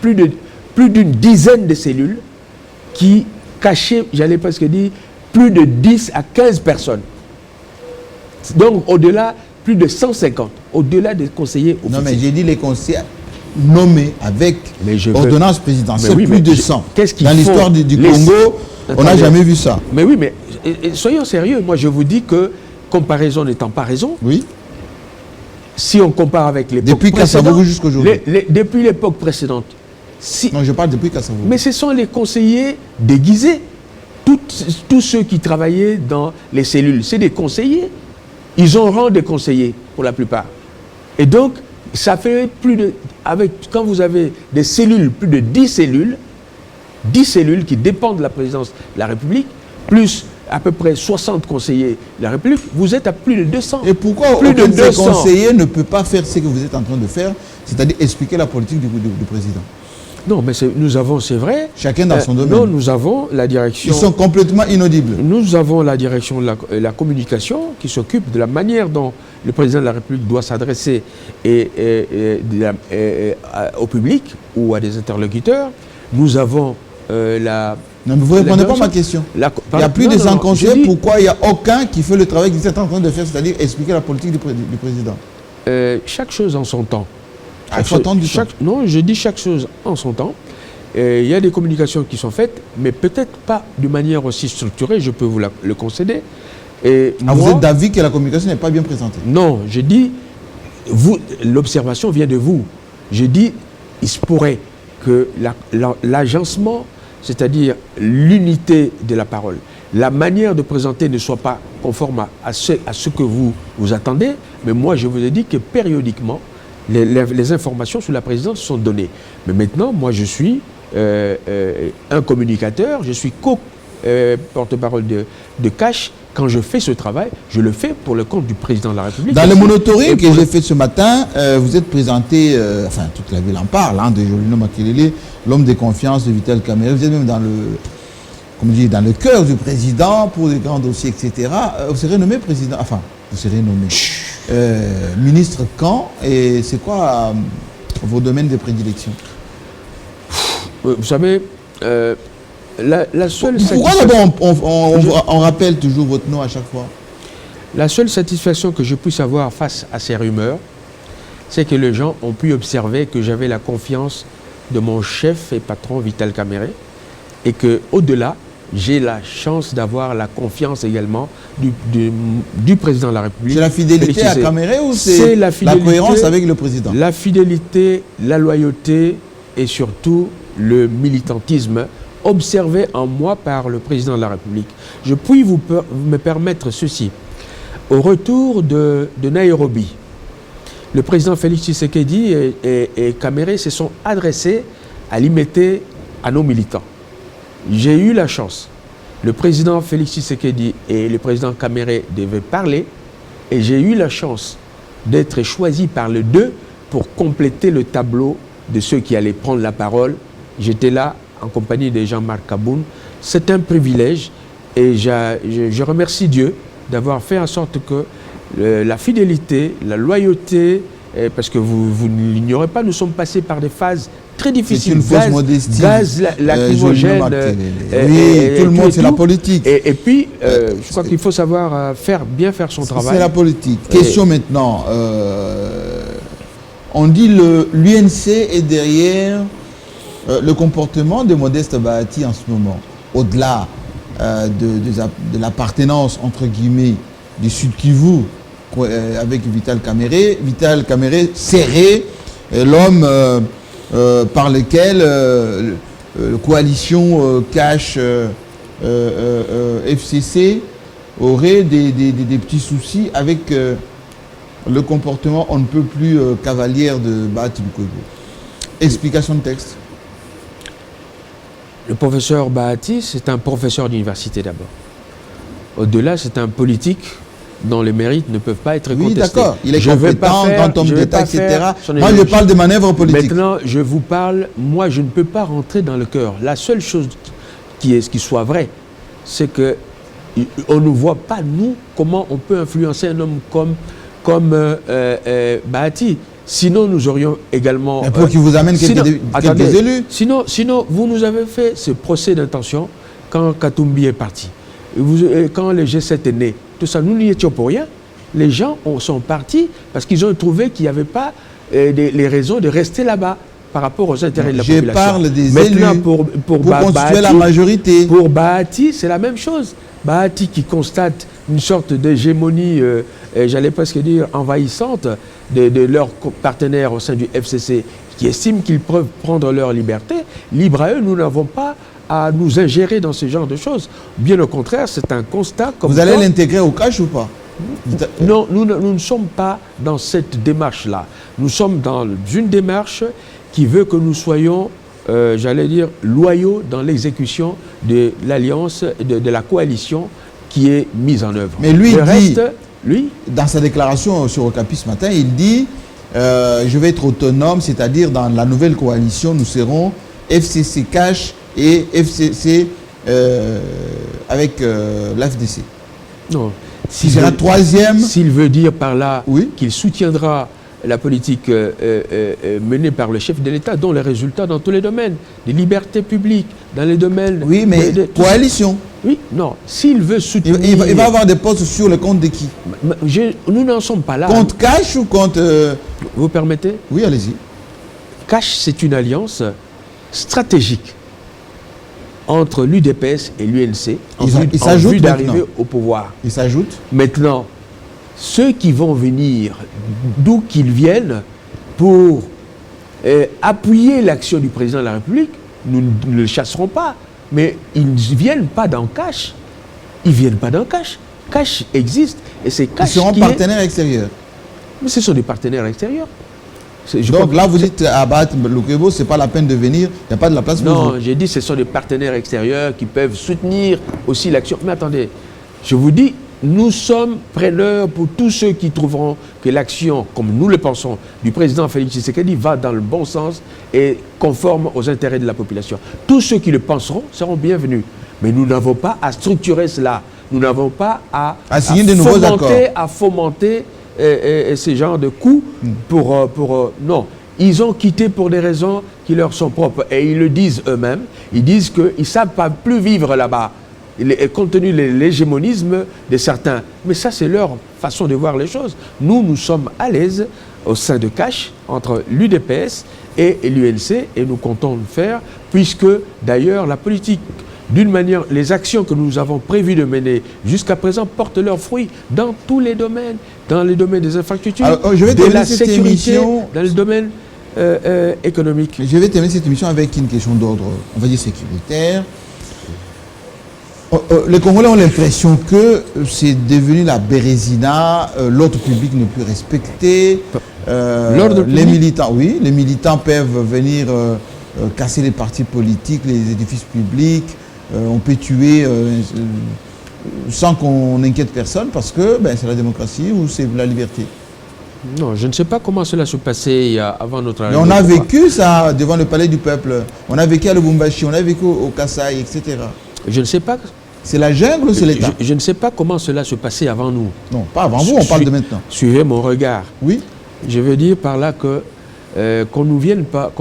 plus d'une dizaine de cellules qui cachaient, j'allais presque dire, plus de 10 à 15 personnes. Donc, au-delà, plus de 150. Au-delà des conseillers officiels. Non, mais j'ai dit les conseillers nommés avec ordonnance présidentielle, oui, plus de 100. Dans l'histoire du Congo, on n'a jamais vu ça. Mais oui, mais soyons sérieux. Moi, je vous dis que, comparaison n'étant pas raison, oui, si on compare avec l'époque précédente... Depuis Kassavogo jusqu'aujourd'hui. Depuis l'époque précédente. Non, je parle depuis Kassavogo. Mais ce sont les conseillers déguisés. Tous ceux qui travaillaient dans les cellules, c'est des conseillers. Ils ont rang de conseillers, pour la plupart. Et donc, ça fait plus de... quand vous avez des cellules, plus de 10 cellules qui dépendent de la présidence de la République, plus à peu près 60 conseillers de la République, vous êtes à plus de 200. Et pourquoi aucun de ces conseillers ne peut pas faire ce que vous êtes en train de faire, c'est-à-dire expliquer la politique du président? Non, mais nous avons, c'est vrai... Chacun dans son domaine. Non, nous avons la direction... Ils sont complètement inaudibles. Nous avons la direction de la communication qui s'occupe de la manière dont le président de la République doit s'adresser au public ou à des interlocuteurs. Nous avons la... Non, mais vous ne répondez pas à ma question. Il y a plus de 100 conseillers, pourquoi il n'y a aucun qui fait le travail que vous êtes en train de faire, c'est-à-dire expliquer la politique du président? Chaque chose en son temps. Non, je dis chaque chose en son temps. Il y a des communications qui sont faites, mais peut-être pas de manière aussi structurée, je peux vous le concéder. Vous êtes d'avis que la communication n'est pas bien présentée? Non, je dis, l'observation vient de vous. Je dis, il se pourrait que l'agencement, c'est-à-dire l'unité de la parole, la manière de présenter ne soit pas conforme à ce que vous attendez, mais moi je vous ai dit que périodiquement, les informations sur la présidence sont données. Mais maintenant, moi je suis un communicateur, je suis porte-parole de Cash. Quand je fais ce travail, je le fais pour le compte du président de la République. Dans le monitoring que j'ai fait ce matin, vous êtes présenté, enfin toute la ville en parle, de Jolino Makelele, l'homme de confiance de Vital Kamerhe. Vous êtes même dans le cœur du président pour les grands dossiers, etc. Vous serez nommé président, enfin, vous serez nommé ministre quand, et c'est quoi vos domaines de prédilection? Vous savez, la seule Pourquoi d'abord on rappelle toujours votre nom à chaque fois? La seule satisfaction que je puisse avoir face à ces rumeurs, c'est que les gens ont pu observer que j'avais la confiance de mon chef et patron Vital Kamerhe et qu'au-delà, j'ai la chance d'avoir la confiance également du président de la République. C'est la fidélité à Kamerhe ou c'est la cohérence avec le président? La fidélité, la loyauté et surtout le militantisme observé en moi par le président de la République. Je puis me permettre ceci. Au retour de Nairobi, le président Félix Tshisekedi et Kamere se sont adressés à l'IMT, à nos militants. J'ai eu la chance. Le président Félix Tshisekedi et le président Kamere devaient parler et j'ai eu la chance d'être choisi par les deux pour compléter le tableau de ceux qui allaient prendre la parole. J'étais là en compagnie de Jean-Marc Kaboun. C'est un privilège et je remercie Dieu d'avoir fait en sorte que la fidélité, la loyauté, parce que vous ne l'ignorez pas, nous sommes passés par des phases très difficiles. C'est une fausse modestie. Gaz lacrymogène. Oui, tout le monde, c'est la politique. Et puis, je crois qu'il faut savoir bien faire son travail. C'est la politique. Question maintenant. On dit l'UNC est derrière le comportement de Modeste Bahati en ce moment, au-delà de l'appartenance, entre guillemets, du Sud Kivu avec Vital Kamerhe. Vital Kamerhe serré, l'homme par lequel la coalition cash FCC aurait des petits soucis avec le comportement on ne peut plus cavalière de Bahati Lukwebo. Explication de texte. Le professeur Bahati, c'est un professeur d'université d'abord. Au-delà, c'est un politique dont les mérites ne peuvent pas être contestés. Oui, d'accord. Il est compétent, grand homme d'État, etc. Moi, je parle de manœuvre politique. Maintenant, je vous parle, moi, je ne peux pas rentrer dans le cœur. La seule chose qui soit vraie, c'est que on ne voit pas, nous, comment on peut influencer un homme comme Bahati. Sinon, nous aurions également... Mais pour qu'il vous amène quelques élus. Sinon, vous nous avez fait ce procès d'intention quand Katumbi est parti. Quand le G7 est né, tout ça, nous n'y étions pour rien. Les gens sont partis parce qu'ils ont trouvé qu'il n'y avait pas les raisons de rester là-bas par rapport aux intérêts de la population. Je parle des Maintenant, élus pour constituer Bahati, la majorité. Pour Bahati, c'est la même chose. Bahati qui constate une sorte d'hégémonie, j'allais presque dire envahissante, de leurs partenaires au sein du FCC, qui estiment qu'ils peuvent prendre leur liberté. Libre à eux, nous n'avons pas à nous ingérer dans ce genre de choses. Bien au contraire, c'est un constat comme vous allez l'intégrer au cash ou pas? Non, nous ne sommes pas dans cette démarche-là. Nous sommes dans une démarche qui veut que nous soyons, j'allais dire, loyaux dans l'exécution de l'alliance, de la coalition qui est mise en œuvre. Mais lui, dans sa déclaration sur Okapi ce matin, il dit je vais être autonome, c'est-à-dire dans la nouvelle coalition, nous serons FCC Cash et FCC avec l'AFDC. Non. C'est la troisième. S'il veut dire par là oui, qu'il soutiendra la politique menée par le chef de l'État, dont les résultats dans tous les domaines, des libertés publiques, dans les domaines... Oui, mais coalition. Oui, non. S'il veut soutenir... Il va avoir des postes sur le compte de qui? Nous n'en sommes pas là. Compte cash ou compte... Vous permettez? Oui, allez-y. Cash, c'est une alliance stratégique entre l'UDPS et l'UNC en vue d'arriver au pouvoir. Il s'ajoute. Maintenant, ceux qui vont venir, d'où qu'ils viennent, pour appuyer l'action du président de la République, nous ne le chasserons pas. Mais ils ne viennent pas dans Cash. Ils ne viennent pas dans Cash. Cash existe et c'est Cash qui est... Ils seront partenaires extérieurs. Mais ce sont des partenaires extérieurs. Donc là, vous dites à Bahati Lukwebo, ce n'est pas la peine de venir, il n'y a pas de la place pour vous. Non, j'ai dit ce sont des partenaires extérieurs qui peuvent soutenir aussi l'action. Mais attendez, je vous dis, nous sommes preneurs pour tous ceux qui trouveront que l'action, comme nous le pensons, du président Félix Tshisekedi va dans le bon sens et conforme aux intérêts de la population. Tous ceux qui le penseront seront bienvenus. Mais nous n'avons pas à structurer cela. Nous n'avons pas à signer de nouveaux accords. À fomenter ce genre de coups pour non. Ils ont quitté pour des raisons qui leur sont propres. Et ils le disent eux-mêmes. Ils disent qu'ils ne savent pas plus vivre là-bas, compte tenu de l'hégémonisme de certains. Mais ça, c'est leur façon de voir les choses. Nous sommes à l'aise au sein de Cash, entre l'UDPS et l'UNC, et nous comptons le faire, puisque d'ailleurs la politique, d'une manière, les actions que nous avons prévu de mener jusqu'à présent portent leurs fruits dans tous les domaines, dans les domaines des infrastructures, alors, je vais de la cette sécurité, émission... dans le domaine économique. Je vais terminer cette émission avec une question d'ordre, on va dire sécuritaire. Les Congolais ont l'impression que c'est devenu la bérésina, l'ordre public n'est plus respecté. Les militants, oui, les militants peuvent venir casser les partis politiques, les édifices publics. On peut tuer sans qu'on inquiète personne parce que c'est la démocratie ou c'est la liberté. Non, je ne sais pas comment cela se passait avant notre arrivée. Mais on a vécu ça devant le palais du peuple. On a vécu à Lubumbashi, on a vécu au Kasaï, etc. Je ne sais pas. C'est la jungle ou c'est l'État? Je ne sais pas comment cela se passait avant nous. Non, pas avant vous, on parle de maintenant. Suivez mon regard. Oui. Je veux dire par là que qu'on ne vienne pas,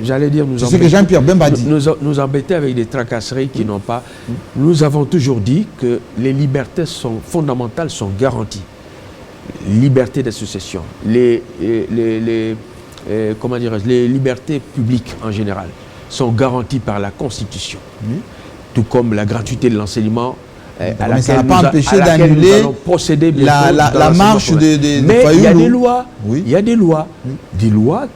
j'allais dire, nous embêter. C'est ce que Jean-Pierre Bemba dit. Nous embêter avec des tracasseries qui n'ont pas. Nous avons toujours dit que les libertés fondamentales sont garanties. Liberté d'association, les libertés publiques en général sont garanties par la Constitution, tout comme la gratuité de l'enseignement à laquelle ça n'a pas empêché d'annuler la marche de mais il y a des lois, il y a des lois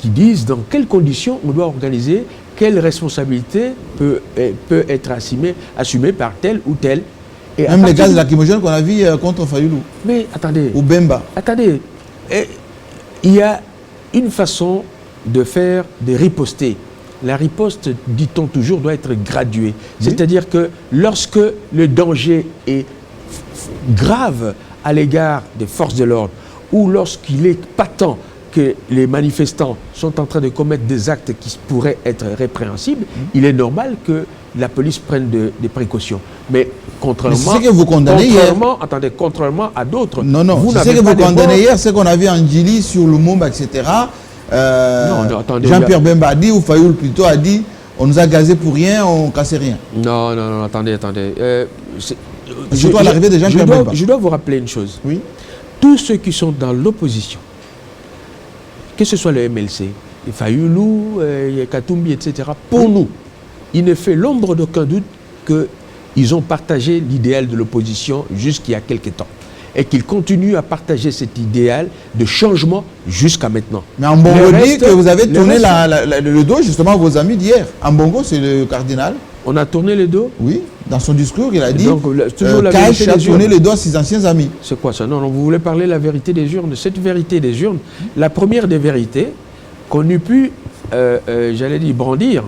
qui disent dans quelles conditions on doit organiser, quelle responsabilité peut être assumée par tel ou tel. Et même les gaz lacrymogènes qu'on a vu contre Fayoulou. Mais attendez. Ou Bemba. Attendez. Il y a une façon de faire, de riposter. La riposte, dit-on toujours, doit être graduée. C'est-à-dire que lorsque le danger est grave à l'égard des forces de l'ordre ou lorsqu'il est patent que les manifestants sont en train de commettre des actes qui pourraient être répréhensibles, il est normal que la police prenne des précautions. Mais contrairement, c'est ce que vous condamnez hier. Contrairement à d'autres. Non, c'est ce que vous condamnez hier, c'est qu'on a vu en Djili, sur Lumumba, etc. Jean-Pierre Bemba a dit, ou Fayoul plutôt a dit, on nous a gazé pour rien, on ne cassait rien. Non, attendez. Surtout à l'arrivée de Jean-Pierre Bemba. Je dois vous rappeler une chose. Oui. Tous ceux qui sont dans l'opposition, que ce soit le MLC, Fayoulou, Katumbi, etc., pour nous, il ne fait l'ombre d'aucun doute qu'ils ont partagé l'idéal de l'opposition jusqu'il y a quelque temps. Et qu'ils continuent à partager cet idéal de changement jusqu'à maintenant. Mais en Bongo dit que vous avez tourné le dos justement à vos amis d'hier. En Bongo, c'est le cardinal. On a tourné le dos? Oui, dans son discours, il a dit Cash a tourné le dos à ses anciens amis. C'est quoi ça? Non, vous voulez parler de la vérité des urnes. Cette vérité des urnes, la première des vérités qu'on eût pu, j'allais dire, brandir,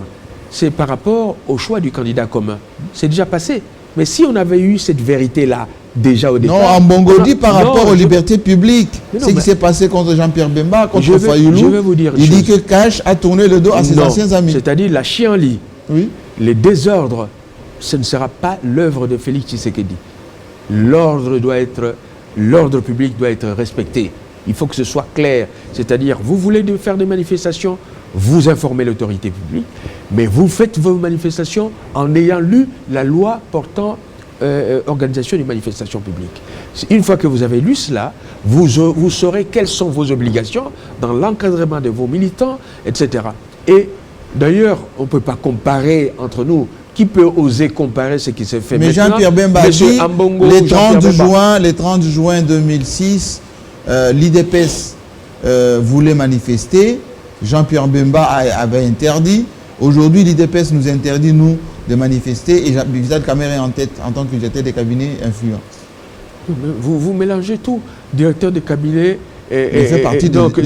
c'est par rapport au choix du candidat commun. C'est déjà passé. Mais si on avait eu cette vérité-là, déjà au départ... Non, en Bongo dit par rapport aux libertés publiques. Ce qui s'est passé contre Jean-Pierre Bemba, contre Fayoulou. Je vais vous dire il dit que Cash a tourné le dos à ses anciens amis. C'est-à-dire la chienlit, les désordres, ce ne sera pas l'œuvre de Félix Tshisekedi. L'ordre public doit être respecté. Il faut que ce soit clair. C'est-à-dire, vous voulez faire des manifestations, vous informez l'autorité publique, mais vous faites vos manifestations en ayant lu la loi portant organisation des manifestations publiques. Une fois que vous avez lu cela, vous saurez quelles sont vos obligations dans l'encadrement de vos militants, etc. Et d'ailleurs, on ne peut pas comparer entre nous. Qui peut oser comparer ce qui s'est fait maintenant? Mais Jean-Pierre Bemba dit, le 30 juin 2006, l'IDPS voulait manifester. Jean-Pierre Bemba avait interdit. Aujourd'hui, l'IDPS nous interdit, nous, de manifester. Et Vital Kamerhe est en tête en tant que directeur de cabinet influent. Vous mélangez tout. Directeur de cabinet... Il fait partie donc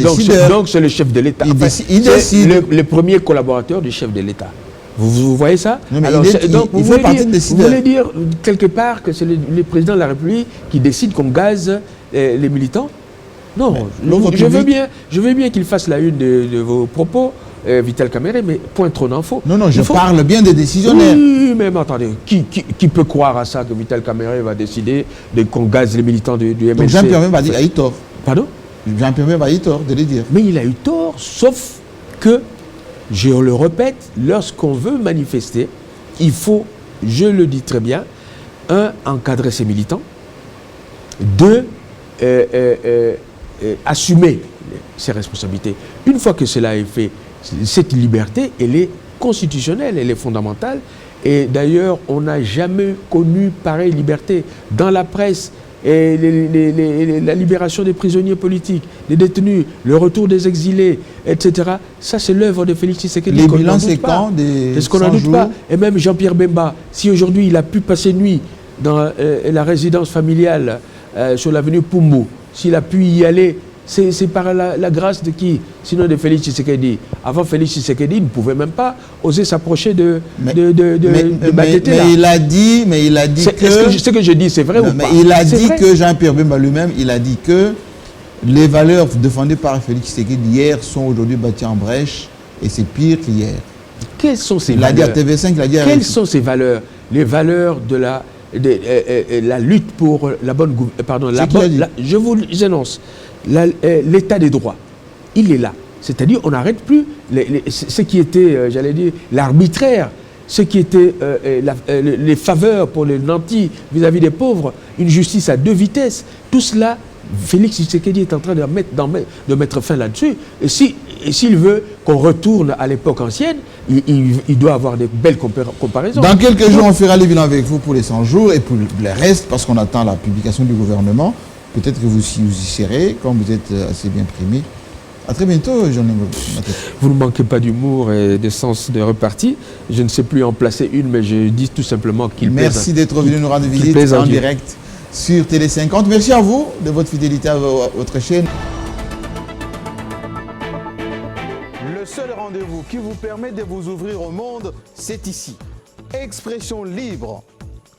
c'est le chef de l'État. Il décide. Le premier collaborateur du chef de l'État. Vous voyez ça? Alors, il fait partie de décideur. Vous voulez dire quelque part que c'est le président de la République qui décide qu'on gaze les militants? Non, je veux bien qu'il fasse la une de vos propos, Vital Kamerhe, mais point trop d'infos. Non, je parle bien des décisionnaires. Oui, mais attendez, qui peut croire à ça que Vital Kamerhe va décider qu'on gaze les militants du MLC? Donc Jean-Pierre Bemba a eu tort. Pardon? Jean-Pierre Bemba a eu tort de le dire. Mais il a eu tort, sauf que, je le répète, lorsqu'on veut manifester, il faut, je le dis très bien, encadrer ses militants, assumer ses responsabilités. Une fois que cela est fait, cette liberté, elle est constitutionnelle, elle est fondamentale. Et d'ailleurs, on n'a jamais connu pareille liberté. Dans la presse, et la libération des prisonniers politiques, des détenus, le retour des exilés, etc. Ça, c'est l'œuvre de Félix Tshisekedi. Les bilans, c'est quand des ce qu'on n'en doute pas. Et même Jean-Pierre Bemba, si aujourd'hui il a pu passer nuit dans la résidence familiale sur l'avenue Pumbu, s'il a pu y aller, c'est par la grâce de qui? Sinon de Félix Tshisekedi. Avant Félix Tshisekedi, il ne pouvait même pas oser s'approcher de Batete. Mais il a dit que... Ce que je dis, c'est vrai ou pas? Mais il a dit que Jean-Pierre Bemba lui-même, il a dit que les valeurs défendues par Félix Tshisekedi hier sont aujourd'hui battues en brèche et c'est pire qu'hier. Quelles sont ces valeurs? Il a dit à TV5, il a dit à Quelles sont ces valeurs? Les valeurs de la lutte pour la bonne gouvernance. Je vous annonce, l'état des droits, il est là. C'est-à-dire, on n'arrête plus ce qui était, j'allais dire, l'arbitraire, ce qui était les faveurs pour les nantis vis-à-vis des pauvres, une justice à deux vitesses. Tout cela, Félix Tshisekedi est en train de mettre fin là-dessus. Et s'il veut qu'on retourne à l'époque ancienne, il doit avoir des belles comparaisons. Dans quelques jours, on fera les bilans avec vous pour les 100 jours et pour le reste, parce qu'on attend la publication du gouvernement. Peut-être que vous y serez, comme vous êtes assez bien primé. À très bientôt, Jean-Louis Matete. Vous ne manquez pas d'humour et de sens de repartie. Je ne sais plus en placer une, mais je dis tout simplement qu'il plaise. Merci d'être venu nous rendre visite en direct sur Télé 50. Merci à vous de votre fidélité à votre chaîne. Le seul rendez-vous qui vous permet de vous ouvrir au monde, c'est ici. Expression libre,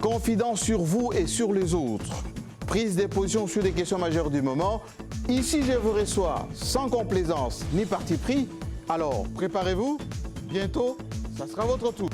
confidence sur vous et sur les autres. Prise de position sur les questions majeures du moment. Ici, je vous reçois sans complaisance ni parti pris. Alors, préparez-vous. Bientôt, ça sera votre tour.